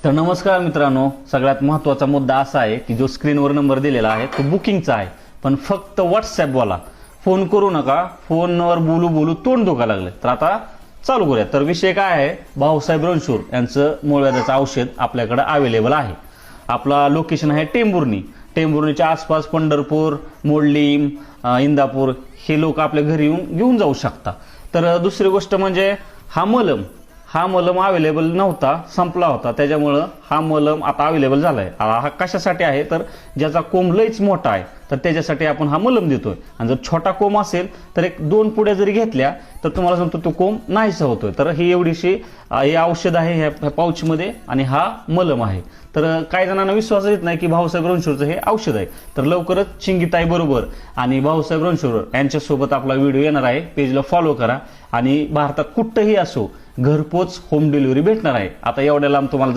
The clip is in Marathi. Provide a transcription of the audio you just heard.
तर नमस्कार मित्रांनो, सगळ्यात महत्त्वाचा मुद्दा असा आहे की जो स्क्रीनवर नंबर दिलेला आहे तो बुकिंगचा आहे, पण फक्त व्हॉट्सॲप बोला, फोन करू नका. फोनवर बोलू बोलू तोंड दुखायला लागले. तर आता चालू करूया. तर विषय काय आहे, भाऊसाहेब रणशूर यांचं मूळव्याधाचं औषध आपल्याकडे अवेलेबल आहे. आपला लोकेशन आहे टेंभुर्णी. टेंभुर्णीच्या आसपास पंढरपूर, मोडलीम, इंदापूर हे लोक आपल्या घरी येऊन घेऊन जाऊ शकता. तर दुसरी गोष्ट म्हणजे हा मलम अवेलेबल नव्हता, संपला होता, त्याच्यामुळं हा मलम आता अवेलेबल झाला आहे. हा कशासाठी आहे तर ज्याचा कोंब लईच मोठा आहे तर त्याच्यासाठी आपण हा मलम देतोय. आणि जर छोटा कोंब असेल तर 1-2 पुड्या जरी घेतल्या तर तुम्हाला सांगतो तो कोंब नाहीसा होतोय. तर ही एवढीशी हे औषध आहे ह्या पाऊचमध्ये आणि हा मलम आहे. तर काही जणांना विश्वास येत नाही की भाऊसाहेब रणशूरचं हे औषध आहे. तर लवकरच चिंगीताई बरोबर आणि भाऊसाहेब रणशूर यांच्यासोबत आपला व्हिडिओ येणार आहे. पेजला फॉलो करा आणि भारतात कुठंही असो घरपोच होम डिलिव्हरी भेटणार आहे. आता एवढ्या लांब तुम्हाला